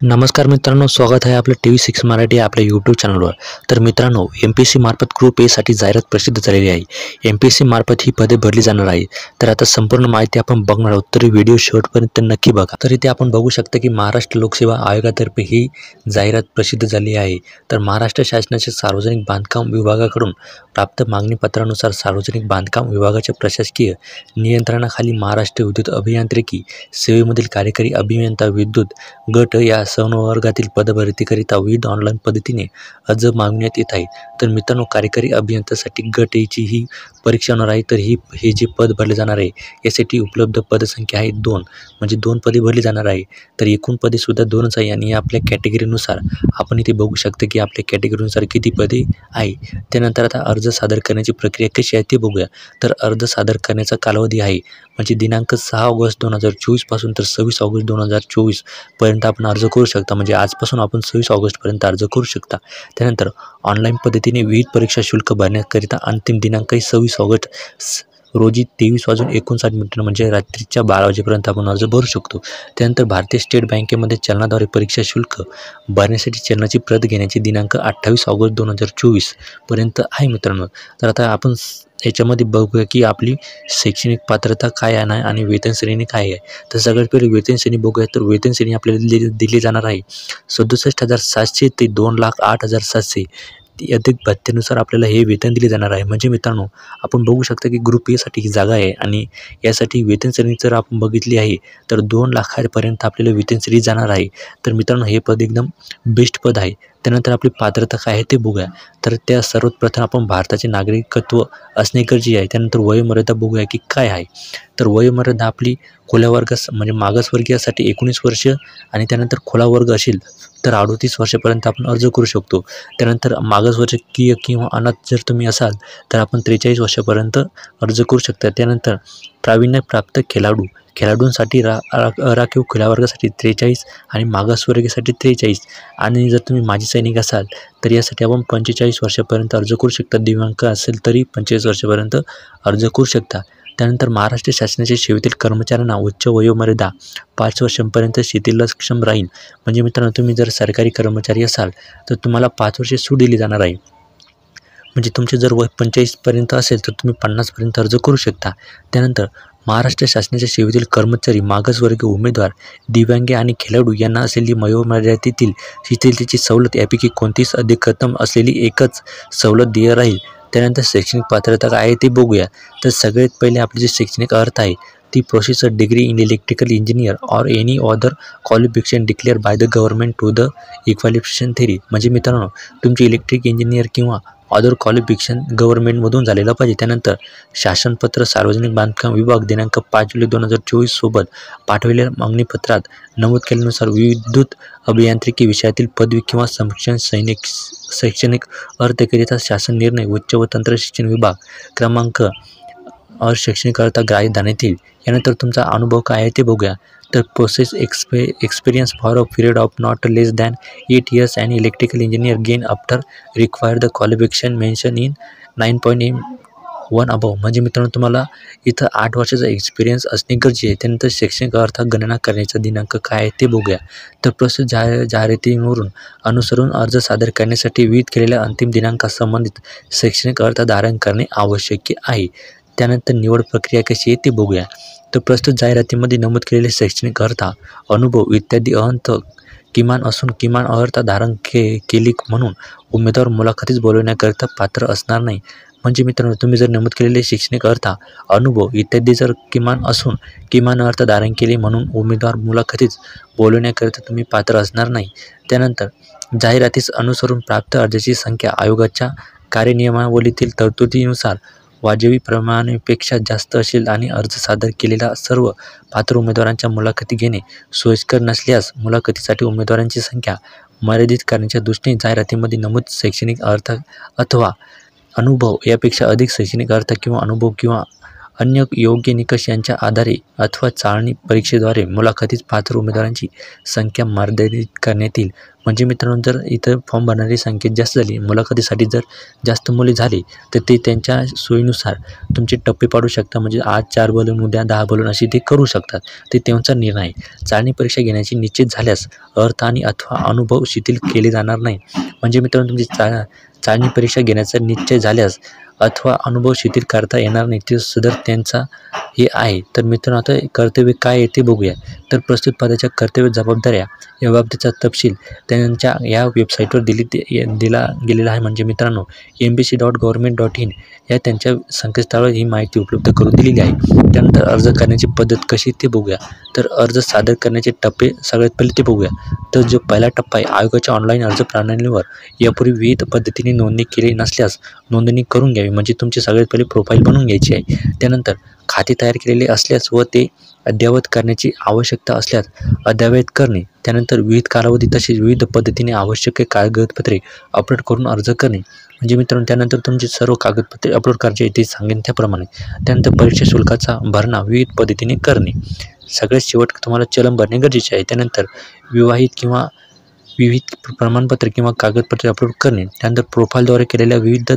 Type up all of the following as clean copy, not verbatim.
नमस्कार मित्रांनो, स्वागत आहे आपलं TV6 मराठी आपल्या यूट्यूब चॅनलवर। तर मित्रांनो, MPSC मार्फत ग्रुप ए साठी जाहिरात प्रसिद्ध झालेली आहे। MPSC मार्फत ही पदे भरली जाणार आहे। तर आता संपूर्ण माहिती आपण बघणार आहोत, तर व्हिडिओ शेवटपर्यंत नक्की बघा। तर इथे आपण बघू शकता की महाराष्ट्र लोकसेवा आयोगातर्फे ही जाहिरात प्रसिद्ध झाली आहे। तर महाराष्ट्र शासनाच्या सार्वजनिक बांधकाम विभागाकडून प्राप्त मागणी पत्रानुसार सार्वजनिक बांधकाम विभागाच्या प्रशासकीय नियंत्रणाखाली महाराष्ट्र विद्युत अभियांत्रिकी सेवेमधील कार्यकारी अभियंता विद्युत गट या संवर्गातील पदभरतीकरिता विविध ऑनलाईन पद्धतीने अर्ज मागवण्यात येत आहे। तर मित्रांनो, कार्यकारी अभियंत्यासाठी गट एची ही परीक्षा होणार आहे। तर हे जे पद भरले जाणार आहे यासाठी उपलब्ध पदसंख्या आहे 2, म्हणजे 2 पदे भरली जाणार आहे। तर एकूण पदे सुद्धा 2च आहे आणि आपल्या कॅटेगरीनुसार आपण इथे बघू शकतो की आपल्या कॅटेगरीनुसार किती पदे आहे। त्यानंतर आता अर्ज सादर करण्याची प्रक्रिया कशी आहे ते बघूया। तर अर्ज सादर करण्याचा कालावधी आहे म्हणजे दिनांक 6 ऑगस्ट 2024 पासून तर 26 ऑगस्ट 2024 पर्यंत आपण अर्ज करू शकता। म्हणजे आजपासून आपण 26 ऑगस्टपर्यंत अर्ज करू शकता। त्यानंतर ऑनलाईन पद्धतीने विविध परीक्षा शुल्क भरण्याकरिता अंतिम दिनांक 26 ऑगस्ट रोजी 23:59 म्हणजे रात्रीच्या 12 वाजेपर्यंत आपण अर्ज भरू शकतो। त्यानंतर भारतीय स्टेट बँकेमध्ये चलनाद्वारे परीक्षा शुल्क भरण्यासाठी चलनाची प्रत घेण्याची दिनांक 28 ऑगस्ट 2024 पर्यंत आहे मित्रांनो। तर आता आपण याच्यामध्ये बघूया की आपली शैक्षणिक पात्रता काय आहे आणि वेतन श्रेणी काय आहे। तर सगळ्यात पहिले वेतन श्रेणी बघूया। तर वेतन श्रेणी आपल्याला दिली जाणार आहे 67,700 ते 2,08,700 अधिक भत्त्यानुसार आपल्याला हे वेतन दिले जाणार आहे। म्हणजे मित्रांनो, आपण बघू शकता की ग्रुप ए साठी ही जागा आहे आणि यासाठी वेतन श्रेणी जर आपण बघितली आहे तर 2 लाखापर्यंत आपल्याला वेतन श्रेणी जाणार आहे। तर मित्रांनो, हे पद एकदम बेस्ट पद आहे। त्यानंतर आपली पात्रता काय आहे ते बघूया। तर त्या सर्वप्रथम आपण भारताचे नागरिकत्व असणे गरजेचे आहे। त्यानंतर वयोमर्यादा बघूया की काय आहे। तर वयोमर्यादा आपली खुल्या वर्ग म्हणजे मागासवर्गीयासाठी 19 वर्ष आणि त्यानंतर खुला वर्ग असेल तर 38 वर्षापर्यंत आपण अर्ज करू शकतो। त्यानंतर मागासवर्गीय किंवा अनाथ जर तुम्ही असाल तर आपण 43 वर्षापर्यंत अर्ज करू शकता। त्यानंतर प्रावीण्यप्राप्त खेळाडूंसाठी राखीव खुल्या वर्गासाठी 43 आणि मागासवर्गीयासाठी 43 आणि जर तुम्ही माजी सैनिक असाल तर यासाठी आपण 45 वर्षापर्यंत अर्ज करू शकता। दिव्यांग असेल तरी 45 वर्षापर्यंत अर्ज करू शकता। त्यानंतर महाराष्ट्र शासनाच्या सेवेतील कर्मचाऱ्यांना उच्च वयोमर्यादा 5 वर्षांपर्यंत शिथिलक्षम राहील। म्हणजे मित्रांनो, तुम्ही जर सरकारी कर्मचारी असाल तर तुम्हाला 5 वर्षे सूट दिली जाणार आहे। म्हणजे तुमचे जर वय 45 पर्यंत असेल तर तुम्ही 50 पर्यंत अर्ज करू शकता। त्यानंतर महाराष्ट्र शासनाच्या सेवेतील कर्मचारी, मागासवर्गीय उमेदवार, दिव्यांग आणि खेळाडू यांना असलेली वयोमर्यादेतील शिथिलतेची सवलत यापैकी कोणतीच अधिकतम असलेली एकच सवलत देय राहील। त्यानंतर शैक्षणिक पात्रता काय आहे ते बघूया। तर सगळ्यात पहिले आपली जी शैक्षणिक अर्थ आहे ती professor degree in electrical engineer or any other qualification declared by the government to the equal qualification थेरी। म्हणजे मित्रांनो, तुमची इलेक्ट्रिक इंजिनियर किंवा अदर क्वालिफिकेशन गव्हर्नमेंटमधून झालेलं पाहिजे। त्यानंतर शासनपत्र सार्वजनिक बांधकाम विभाग दिनांक 5 जुलै 2024 सोबत पाठवलेल्या मागणीपत्रात नमूद केल्यानुसार विद्युत अभियांत्रिकी विषयातील पदवी किंवा शैक्षणिक अर्हतेकरिता शासन निर्णय उच्च व तंत्र शिक्षण विभाग क्रमांक शैक्षणिक अर्हता ग्राह्य धरण्यात येईल। यानंतर तुमचा अनुभव काय आहे ते बघूया। तर process experience for a period of not less than 8 years and electrical engineer gain after required the qualification mention in 9.1 above. म्हणजे मित्रांनो, तुम्हाला इथं 8 वर्षाचा एक्सपिरियन्स असणे गरजेचे आहे। त्यानंतर शैक्षणिक अर्हता गणना करण्याचा दिनांक काय आहे ते बघूया। तर प्रोसेस जाहिरातीवरून अनुसरून अर्ज सादर करण्यासाठी विहित केलेल्या अंतिम दिनांकास संबंधित शैक्षणिक अर्हता धारण करणे आवश्यक आहे। त्यानंतर निवड प्रक्रिया कशी आहे ते बघूया। तर प्रस्तुत जाहिरातीमध्ये नमूद केलेले शैक्षणिक अर्हता, अनुभव इत्यादी अहंत किमान असून किमान अर्हता धारण केली म्हणून उमेदवार मुलाखतीस बोलवण्याकरिता पात्र असणार नाही। म्हणजे मित्रांनो, तुम्ही जर नमूद केलेले शैक्षणिक अर्हता, अनुभव इत्यादी जर किमान असून किमान अर्हता धारण केली म्हणून उमेदवार मुलाखतीस बोलवण्याकरिता तुम्ही पात्र असणार नाही। त्यानंतर जाहिरातीस अनुसरून प्राप्त अर्जाची संख्या आयोगाच्या कार्यनियमावलीतील तरतुदीनुसार वाजवी प्रमाणापेक्षा जास्त असेल आणि अर्ज सादर केलेल्या सर्व पात्र उमेदवारांच्या मुलाखती घेणे सोयीस्कर नसल्यास मुलाखतीसाठी उमेदवारांची संख्या मर्यादित करण्याच्या दृष्टीने जाहिरातीमध्ये नमूद शैक्षणिक अर्हता अथवा अनुभव यापेक्षा अधिक शैक्षणिक अर्हता किंवा अनुभव किंवा अन्य योग्य निकष यांच्या आधारे अथवा चाळणी परीक्षेद्वारे मुलाखतीस पात्र उमेदवारांची संख्या मर्यादित करण्यात येईल. म्हणजे मित्रांनो, जर इथं फॉर्म भरणारी संख्या जास्त झाली, मुलाखतीसाठी जर जास्त मुले झाली, तर ते त्यांच्या सोयीनुसार तुमचे टप्पे पाडू शकता. म्हणजे आज 4 बोलून उद्या 10 बोलून अशी ते करू शकतात. ते त्यांचा निर्णय आहे. चाळणी परीक्षा घेण्याची निश्चित झाल्यास अर्थ आणि अथवा अनुभव शिथिल केले जाणार नाही. म्हणजे मित्रांनो, तुमची चाळणी परीक्षा घेण्याचा निश्चय झाल्यास अथवा अनुभव शिथिल करता येणार नाही. ते सदर त्यांचा हे आहे. तर मित्रांनो, आता कर्तव्य काय आहे ते बघूया. तर प्रस्तुत पदाच्या कर्तव्य जबाबदाऱ्या याबाबतचा तपशील त्यांच्या या वेबसाईटवर दिला गेलेला आहे. म्हणजे मित्रांनो, mpc.government.in या त्यांच्या संकेतस्थळावर ही माहिती उपलब्ध करून दिलेली आहे. त्यानंतर अर्ज करण्याची पद्धत कशी ते बघूया. तर अर्ज सादर करण्याचे टप्पे सगळ्यात पहिले ते बघूया. तर जो पहिला टप्पा आहे, आयोगाच्या ऑनलाईन अर्ज प्रणालीवर यापूर्वी विविध पद्धतीने नोंदणी केली नसल्यास नोंदणी करून घ्यावी. म्हणजे तुमची सगळ्यात पहिले प्रोफाईल बनवून घ्यायची आहे. त्यानंतर खाते तयार केलेले असल्यास व ते अद्ययावत करण्याची आवश्यकता असल्यास अद्ययावत करणे. त्यानंतर विविध कालावधी तसेच विविध पद्धतीने आवश्यक कागदपत्रे अपलोड करून अर्ज करणे. म्हणजे मित्रांनो, त्यानंतर तुमची सर्व कागदपत्रे अपलोड करायची ते सांगेन त्याप्रमाणे. त्यानंतर परीक्षा शुल्काचा भरणा विविध पद्धतीने करणे. सगळ्यात शेवट तुम्हाला चलन भरणे गरजेचे आहे. त्यानंतर विविध प्रमाणपत्र किंवा कागदपत्रे अपलोड करणे. त्यानंतर प्रोफाईलद्वारे केलेल्या विविध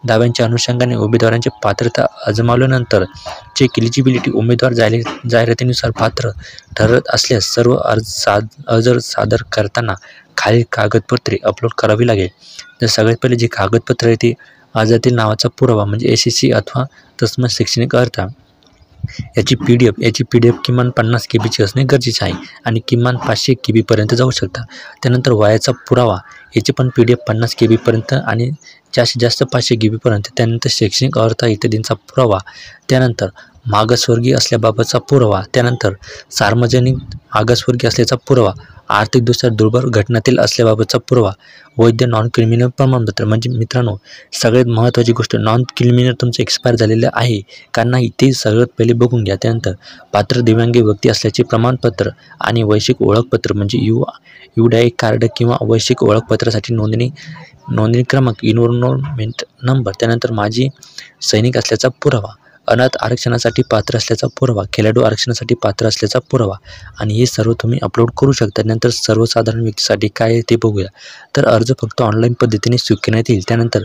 दाव्यांच्या अनुषंगाने उमेदवारांची पात्रता अजमावल्यानंतर चेक एलिजिबिलिटी उमेदवार जाहिरातीनुसार पात्र ठरत असल्यास सर्व अर्ज सादर करताना खालील कागदपत्रे अपलोड करावी लागेल. तर सगळ्यात पहिले जे कागदपत्र आहे ते अर्जातील नावाचा पुरावा म्हणजे SSC अथवा तत्सम शैक्षणिक अर्थ याची PDF किमान 50 KBची असणे गरजेचे आहे आणि किमान 500 KB जाऊ शकता. त्यानंतर वयाचा पुरावा याची पण PDF 50 KBपर्यंत आणि जास्तीत जास्त 500 KBपर्यंत. त्यानंतर शैक्षणिक अर्थ इत्यादींचा पुरावा. त्यानंतर मागासवर्गीय असल्याबाबतचा पुरावा. त्यानंतर सार्वजनिक मागासवर्गीय असल्याचा पुरावा. आर्थिकदृष्ट्या दुर्बल घटनातील असल्याबाबतचा पुरावा. वैध नॉन क्रिमिनल प्रमाणपत्र. म्हणजे मित्रांनो, सगळ्यात महत्त्वाची गोष्ट, नॉन क्रिमिनल तुमचं एक्सपायर झालेलं आहे का नाही ते सगळ्यात पहिले बघून घ्या. त्यानंतर पात्र दिव्यांग व्यक्ती असल्याचे प्रमाणपत्र आणि वैश्विक ओळखपत्र म्हणजे UDI कार्ड किंवा वैश्विक ओळखपत्रासाठी नोंदणी क्रमांक इनरोलमेंट नंबर. त्यानंतर माजी सैनिक असल्याचा पुरावा. अनाथ आरक्षणासाठी पात्र असल्याचा पुरावा. खेळाडू आरक्षणासाठी पात्र असल्याचा पुरावा. आणि हे सर्व तुम्ही अपलोड करू शकता. नंतर सर्वसाधारण व्यक्तीसाठी काय आहे ते बघूया. तर अर्ज फक्त ऑनलाईन पद्धतीने स्वीकारण्यात येईल. त्यानंतर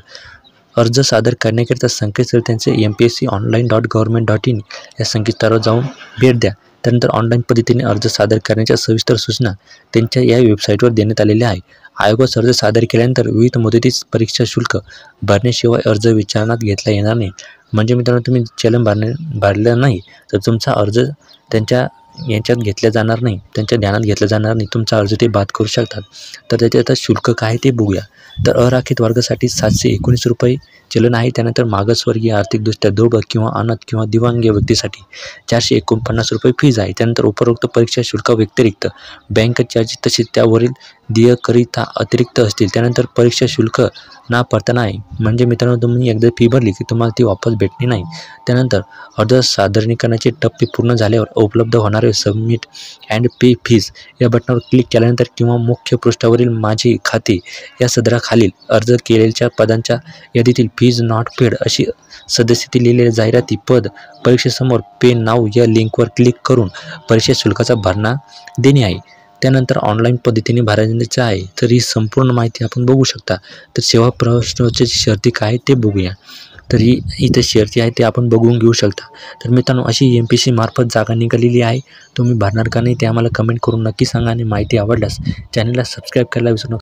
अर्ज सादर करण्याकरिता संकेतस्थळ त्यांचे mpsc.online.government.in या संकेतस्थळावर जाऊन भेट द्या. त्यानंतर ऑनलाईन पद्धतीने अर्ज सादर करण्याच्या सविस्तर सूचना त्यांच्या या वेबसाईटवर देण्यात आलेल्या आहे. आयोगास अर्ज सादर केल्यानंतर विविध मुदतीस परीक्षा शुल्क भरण्याशिवाय अर्ज विचारणात घेतला येणार नाही. म्हणजे मित्रांनो, तुम्ही चलन भरलं नाही तर तुमचा अर्ज त्यांच्या यांच्यात घेतला जाणार नाही, त्यांच्या ध्यानात घेतला जाणार नाही. तुमचा अर्ज ते बाद करू शकतात. तर त्याचे आता शुल्क काय ते बघूया. तर अराखीत वर्गासाठी 719 रुपये चलन आहे. त्यानंतर मागासवर्गीय, आर्थिकदृष्ट्या दुर्बल किंवा अनाथ किंवा दिव्यांग व्यक्तीसाठी 449 रुपये फीज आहे. त्यानंतर उपरोक्त परीक्षा शुल्काव्यतिरिक्त बँक चार्ज तसेच त्यावरील देयकरिता अतिरिक्त असतील. त्यानंतर परीक्षा शुल्क ना भरता नाही. म्हणजे मित्रांनो, तुम्ही एकदा फी भरली की तुम्हाला ती वापस भेटणे नाही. त्यानंतर अर्ज सादरीकरणाचे टप्पे पूर्ण झाल्यावर उपलब्ध होणारे सबमिट अँड पे फीज या बटनावर क्लिक केल्यानंतर किंवा मुख्य पृष्ठावरील माझे खाते या सदराखालील अर्ज केलेल्या पदांच्या यादीतील फीज नॉट पेड अशी सदस्यती लिहिलेल्या जाहिराती पद परीक्षेसमोर पे नाव या लिंकवर क्लिक करून परीक्षा शुल्काचा भरणा देणे आहे. त्यानंतर ऑनलाईन पद्धतीने भरायचं आहे. तर ही संपूर्ण माहिती आपण बघू शकता. तर सेवा प्रवेशाची शर्ती काय ते बघूया. तर ही इथं शर्ती आहे ते आपण बघून घेऊ शकता. तर मित्रांनो, अशी MPSC मार्फत जागा निघालेली आहे. तुम्ही भरणार का नाही ते आम्हाला कमेंट करून नक्की सांगा आणि माहिती आवडल्यास चॅनलला सबस्क्राईब करायला विसरू नका.